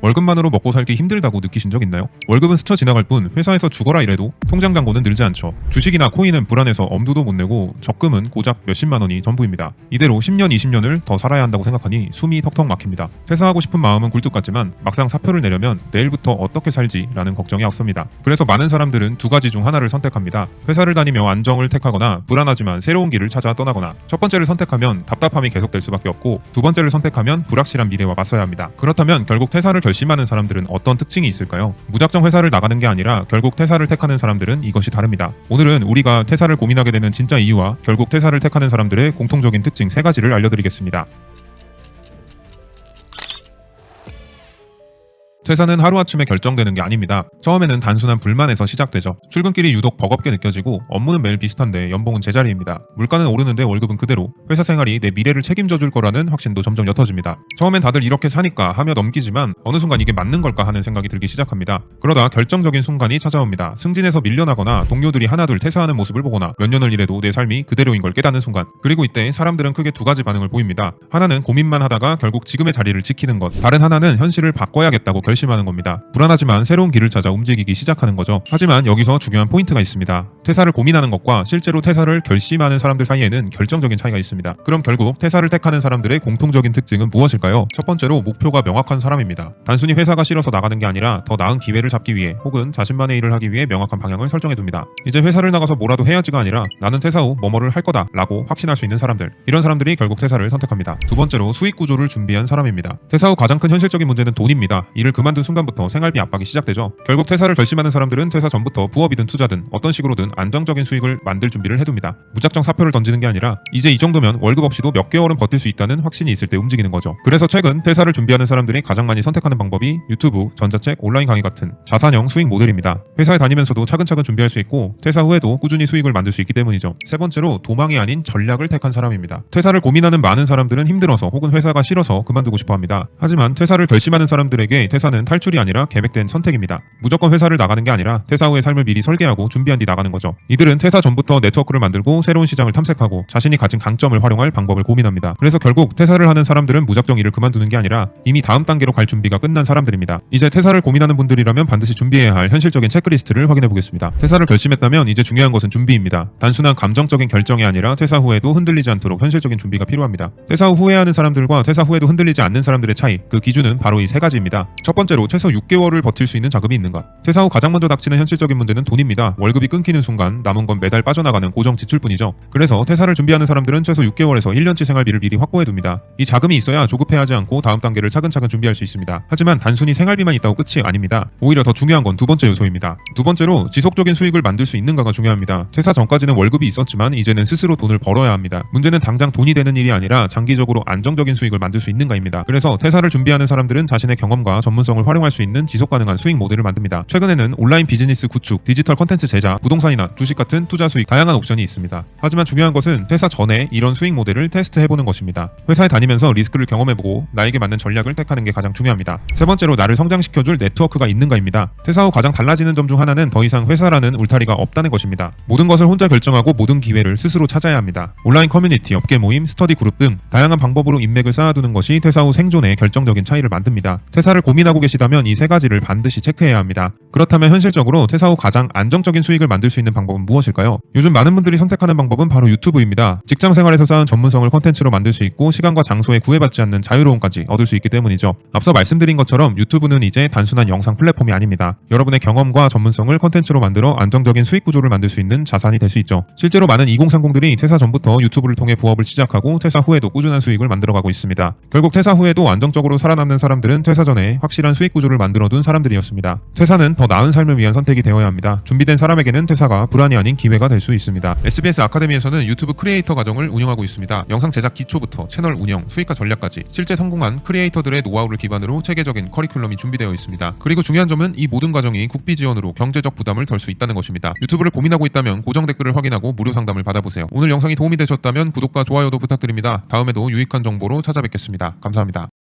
월급만으로 먹고 살기 힘들다고 느끼신 적 있나요? 월급은 스쳐 지나갈 뿐 회사에서 죽어라 이래도 통장 잔고는 늘지 않죠. 주식이나 코인은 불안해서 엄두도 못 내고 적금은 고작 몇십만 원이 전부입니다. 이대로 10년, 20년을 더 살아야 한다고 생각하니 숨이 턱턱 막힙니다. 퇴사하고 싶은 마음은 굴뚝 같지만 막상 사표를 내려면 내일부터 어떻게 살지라는 걱정이 앞섭니다. 그래서 많은 사람들은 두 가지 중 하나를 선택합니다. 회사를 다니며 안정을 택하거나 불안하지만 새로운 길을 찾아 떠나거나. 첫 번째를 선택하면 답답함이 계속될 수밖에 없고 두 번째를 선택하면 불확실한 미래와 맞서야 합니다. 그렇다면 결국 퇴사를 결심하는 사람들은 어떤 특징이 있을까요? 무작정 회사를 나가는 게 아니라 결국 퇴사를 택하는 사람들은 이것이 다릅니다. 오늘은 우리가 퇴사를 고민하게 되는 진짜 이유와 결국 퇴사를 택하는 사람들의 공통적인 특징 3가지를 알려드리겠습니다. 퇴사는 하루아침에 결정되는 게 아닙니다. 처음에는 단순한 불만에서 시작되죠. 출근길이 유독 버겁게 느껴지고 업무는 매일 비슷한데 연봉은 제자리입니다. 물가는 오르는데 월급은 그대로. 회사 생활이 내 미래를 책임져 줄 거라는 확신도 점점 옅어집니다. 처음엔 다들 이렇게 사니까 하며 넘기지만 어느 순간 이게 맞는 걸까 하는 생각이 들기 시작합니다. 그러다 결정적인 순간이 찾아옵니다. 승진에서 밀려나거나 동료들이 하나둘 퇴사하는 모습을 보거나 몇 년을 일해도 내 삶이 그대로인 걸 깨닫는 순간. 그리고 이때 사람들은 크게 두 가지 반응을 보입니다. 하나는 고민만 하다가 결국 지금의 자리를 지키는 것. 다른 하나는 현실을 바꿔야겠다고 결심하는 겁니다. 불안하지만 새로운 길을 찾아 움직이기 시작하는 거죠. 하지만 여기서 중요한 포인트가 있습니다. 퇴사를 고민하는 것과 실제로 퇴사를 결심하는 사람들 사이에는 결정적인 차이가 있습니다. 그럼 결국 퇴사를 택하는 사람들의 공통적인 특징은 무엇일까요? 첫 번째로 목표가 명확한 사람입니다. 단순히 회사가 싫어서 나가는 게 아니라 더 나은 기회를 잡기 위해 혹은 자신만의 일을 하기 위해 명확한 방향을 설정해둡니다. 이제 회사를 나가서 뭐라도 해야지가 아니라 나는 퇴사 후 뭐뭐를 할 거다 라고 확신할 수 있는 사람들. 이런 사람들이 결국 퇴사를 선택합니다. 두 번째로 수익 구조를 준비한 사람입니다. 퇴사 후 가장 큰 현실적인 문제는 돈입니다. 일을 그만둔 순간부터 생활비 압박이 시작되죠. 결국 퇴사를 결심하는 사람들은 퇴사 전부터 부업이든 투자든 어떤 식으로든 안정적인 수익을 만들 준비를 해둡니다. 무작정 사표를 던지는 게 아니라 이제 이 정도면 월급 없이도 몇 개월은 버틸 수 있다는 확신이 있을 때 움직이는 거죠. 그래서 최근 퇴사를 준비하는 사람들이 가장 많이 선택하는 방법이 유튜브, 전자책, 온라인 강의 같은 자산형 수익 모델입니다. 회사에 다니면서도 차근차근 준비할 수 있고 퇴사 후에도 꾸준히 수익을 만들 수 있기 때문이죠. 세 번째로 도망이 아닌 전략을 택한 사람입니다. 퇴사를 고민하는 많은 사람들은 힘들어서 혹은 회사가 싫어서 그만두고 싶어 합니다. 하지만 퇴사를 결심하는 사람들에게 퇴사는 탈출이 아니라 계획된 선택입니다. 무조건 회사를 나가는 게 아니라 퇴사 후의 삶을 미리 설계하고 준비한 뒤 나가는 거죠. 이들은 퇴사 전부터 네트워크를 만들고 새로운 시장을 탐색하고 자신이 가진 강점을 활용할 방법을 고민합니다. 그래서 결국 퇴사를 하는 사람들은 무작정 일을 그만두는 게 아니라 이미 다음 단계로 갈 준비가 끝난 사람들입니다. 이제 퇴사를 고민하는 분들이라면 반드시 준비해야 할 현실적인 체크리스트를 확인해 보겠습니다. 퇴사를 결심했다면 이제 중요한 것은 준비입니다. 단순한 감정적인 결정이 아니라 퇴사 후에도 흔들리지 않도록 현실적인 준비가 필요합니다. 퇴사 후 후회하는 사람들과 퇴사 후에도 흔들리지 않는 사람들의 차이, 그 기준은 바로 이 3가지입니다. 첫 번째로 최소 6개월을 버틸 수 있는 자금이 있는가. 퇴사 후 가장 먼저 닥치는 현실적인 문제는 돈입니다. 월급이 끊기는 순간 남은 건 매달 빠져나가는 고정 지출뿐이죠. 그래서 퇴사를 준비하는 사람들은 최소 6개월에서 1년치 생활비를 미리 확보해둡니다. 이 자금이 있어야 조급해하지 않고 다음 단계를 차근차근 준비할 수 있습니다. 하지만 단순히 생활비만 있다고 끝이 아닙니다. 오히려 더 중요한 건 두 번째 요소입니다. 두 번째로 지속적인 수익을 만들 수 있는가가 중요합니다. 퇴사 전까지는 월급이 있었지만 이제는 스스로 돈을 벌어야 합니다. 문제는 당장 돈이 되는 일이 아니라 장기적으로 안정적인 수익을 만들 수 있는가입니다. 그래서 퇴사를 준비하는 사람들은 자신의 경험과 전문성을 활용할 수 있는 지속 가능한 수익 모델을 만듭니다. 최근에는 온라인 비즈니스 구축, 디지털 컨텐츠 제작, 부동산이나 주식 같은 투자 수익 다양한 옵션이 있습니다. 하지만 중요한 것은 퇴사 전에 이런 수익 모델을 테스트해보는 것입니다. 회사에 다니면서 리스크를 경험해보고 나에게 맞는 전략을 택하는 게 가장 중요합니다. 세 번째로 나를 성장시켜줄 네트워크가 있는가입니다. 퇴사 후 가장 달라지는 점 중 하나는 더 이상 회사라는 울타리가 없다는 것입니다. 모든 것을 혼자 결정하고 모든 기회를 스스로 찾아야 합니다. 온라인 커뮤니티, 업계 모임, 스터디 그룹 등 다양한 방법으로 인맥을 쌓아두는 것이 퇴사 후 생존에 결정적인 차이를 만듭니다. 퇴사를 고민하고 계시다면 이 3가지를 반드시 체크해야 합니다. 그렇다면 현실적으로 퇴사 후 가장 안정적인 수익을 만들 수 있는 방법은 무엇일까요? 요즘 많은 분들이 선택하는 방법은 바로 유튜브입니다. 직장 생활에서 쌓은 전문성을 콘텐츠로 만들 수 있고 시간과 장소에 구애받지 않는 자유로움까지 얻을 수 있기 때문이죠. 앞서 말씀드린 것처럼 유튜브는 이제 단순한 영상 플랫폼이 아닙니다. 여러분의 경험과 전문성을 콘텐츠로 만들어 안정적인 수익 구조를 만들 수 있는 자산이 될 수 있죠. 실제로 많은 2030들이 퇴사 전부터 유튜브를 통해 부업을 시작하고 퇴사 후에도 꾸준한 수익을 만들어가고 있습니다. 결국 퇴사 후에도 안정적으로 살아남는 사람들은 퇴사 전에 확실한 수익 구조를 만들어둔 사람들이었습니다. 퇴사는 더 나은 삶을 위한 선택이 되어야 합니다. 준비된 사람에게는 퇴사가 불안이 아닌 기회가 될 수 있습니다. SBS 아카데미에서는 유튜브 크리에이터 과정을 운영하고 있습니다. 영상 제작 기초부터 채널 운영, 수익화 전략까지 실제 성공한 크리에이터들의 노하우를 기반으로 체계적인 커리큘럼이 준비되어 있습니다. 그리고 중요한 점은 이 모든 과정이 국비 지원으로 경제적 부담을 덜 수 있다는 것입니다. 유튜브를 고민하고 있다면 고정 댓글을 확인하고 무료 상담을 받아보세요. 오늘 영상이 도움이 되셨다면 구독과 좋아요도 부탁드립니다. 다음에도 유익한 정보로 찾아뵙겠습니다. 감사합니다.